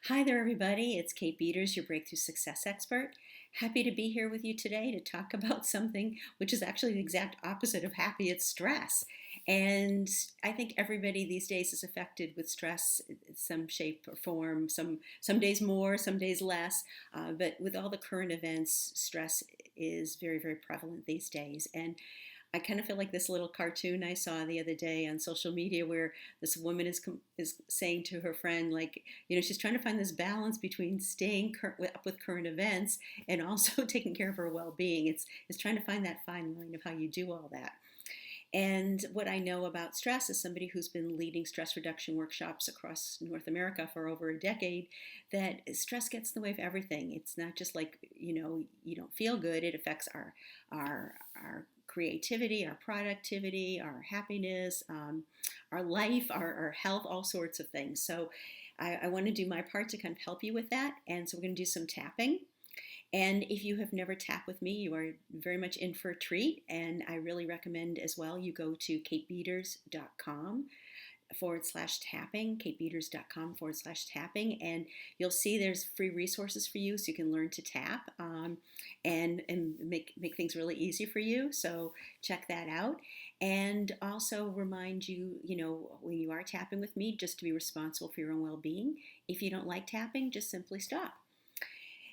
Hi there, everybody. It's Kate Beeders, your breakthrough success expert. Happy to be here with you today to talk about something which is actually the exact opposite of happy. It's stress. And I think everybody these days is affected with stress in some shape or form, some days more, some days less. But with all the current events, stress is very, very prevalent these days. And I kind of feel like this little cartoon I saw the other day on social media where this woman is saying to her friend, like, she's trying to find this balance between staying up with current events and also taking care of her well-being. It's trying to find that fine line of how you do all that. And what I know about stress is somebody who's been leading stress reduction workshops across North America for over a decade, that stress gets in the way of everything. It's not just like, you don't feel good. It affects our creativity, our productivity, our happiness, our life, our health, all sorts of things. So I want to do my part to kind of help you with that. And so we're going to do some tapping. And if you have never tapped with me, you are very much in for a treat. And I really recommend as well you go to katebeeders.com/tapping, katebeeders.com/tapping, and you'll see there's free resources for you so you can learn to tap and make things really easy for you. So check that out. And also remind you, when you are tapping with me, just to be responsible for your own well-being. If you don't like tapping, just simply stop.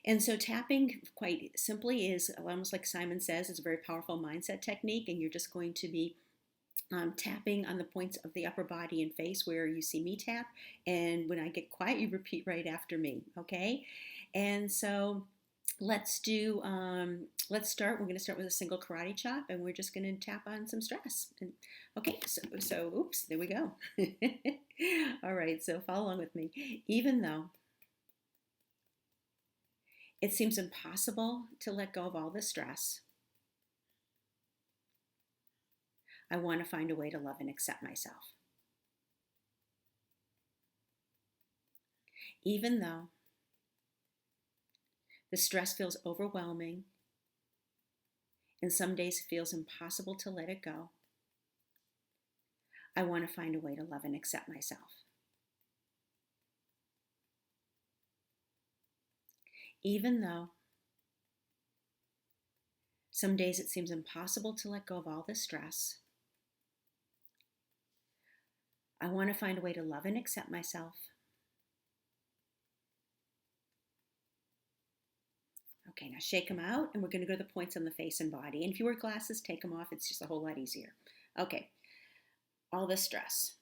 And so tapping, quite simply, is almost like Simon says, it's a very powerful mindset technique, and you're just going to be tapping on the points of the upper body and face where you see me tap. And when I get quiet, you repeat right after me, okay? And so let's start. We're going to start with a single karate chop, and we're just going to tap on some stress. And, okay, so oops, there we go. All right, so follow along with me. Even though it seems impossible to let go of all the stress, I want to find a way to love and accept myself. Even though the stress feels overwhelming and some days it feels impossible to let it go, I want to find a way to love and accept myself. Even though some days it seems impossible to let go of all the stress, I want to find a way to love and accept myself. Okay, now shake them out, and we're going to go to the points on the face and body. And if you wear glasses, take them off. It's just a whole lot easier. Okay, all this stress.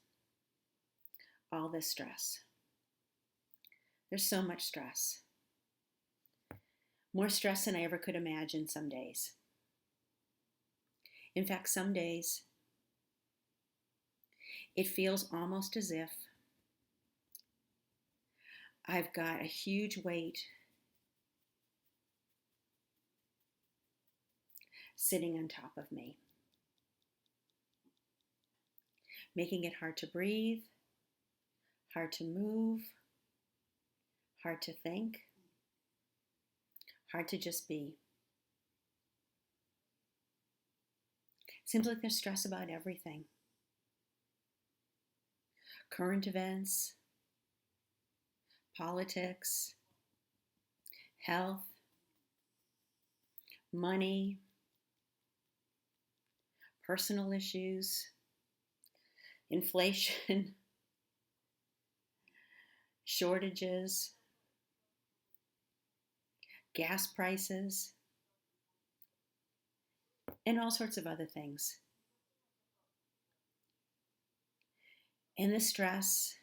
All this stress. There's so much stress. More stress than I ever could imagine some days. In fact, some days it feels almost as if I've got a huge weight sitting on top of me, making it hard to breathe, hard to move, hard to think, hard to just be. Seems like there's stress about everything. Current events, politics, health, money, personal issues, inflation, shortages, gas prices, and all sorts of other things. And the stress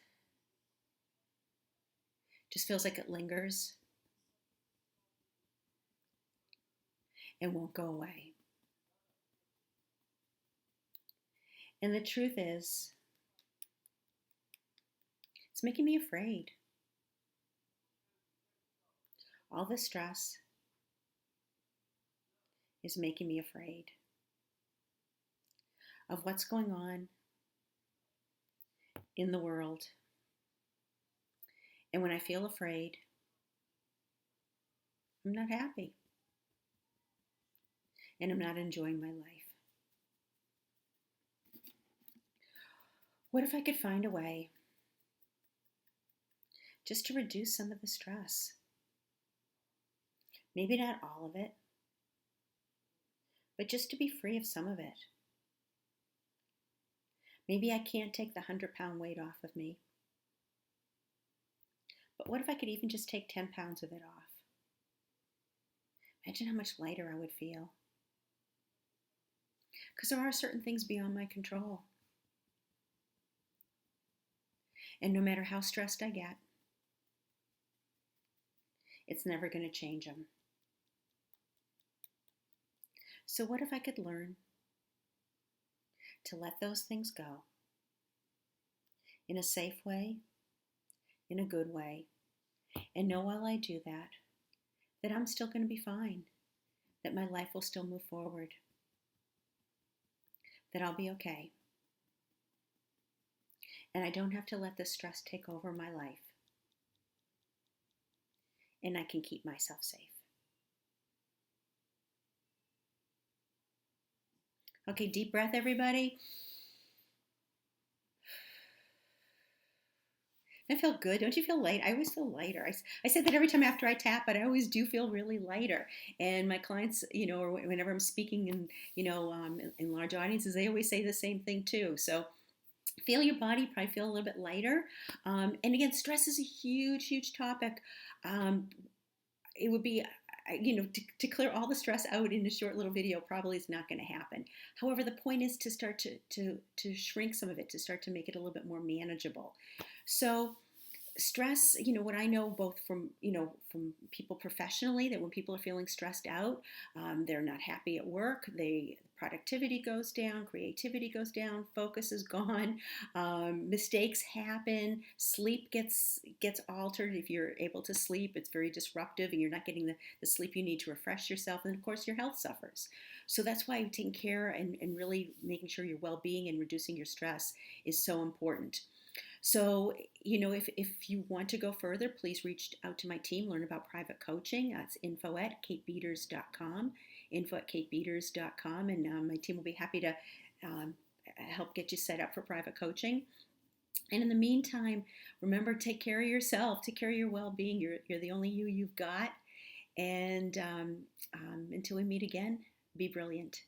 just feels like it lingers and won't go away. And the truth is, it's making me afraid. All the stress is making me afraid of what's going on in the world. And when I feel afraid, I'm not happy. And I'm not enjoying my life. What if I could find a way just to reduce some of the stress. Maybe not all of it, but just to be free of some of it. Maybe I can't take the 100-pound weight off of me, but what if I could even just take 10 pounds of it off? Imagine how much lighter I would feel. Because there are certain things beyond my control. And no matter how stressed I get, it's never going to change them. So what if I could learn to let those things go in a safe way, in a good way, and know while I do that I'm still going to be fine, that my life will still move forward, that I'll be okay, and I don't have to let the stress take over my life, and I can keep myself safe. Okay, deep breath, everybody. I feel good. Don't you feel light? I always feel lighter. I said that every time after I tap, but I always do feel really lighter. And my clients, or whenever I'm speaking in large audiences, they always say the same thing too. So feel your body, probably feel a little bit lighter. And again, stress is a huge, huge topic. It would be, to clear all the stress out in a short little video probably is not going to happen. However, the point is to start to shrink some of it, to start to make it a little bit more manageable. So stress, what I know both from people professionally, that when people are feeling stressed out, they're not happy at work, productivity goes down, creativity goes down, focus is gone, mistakes happen, sleep gets altered. If you're able to sleep, it's very disruptive and you're not getting the sleep you need to refresh yourself, and of course your health suffers. So that's why taking care and really making sure your well-being and reducing your stress is so important. So, if you want to go further, please reach out to my team, learn about private coaching. It's info@katebeeders.com, info@katebeeders.com, and my team will be happy to help get you set up for private coaching. And in the meantime, remember, take care of yourself, take care of your well-being. You're the only you've got. And until we meet again, be brilliant.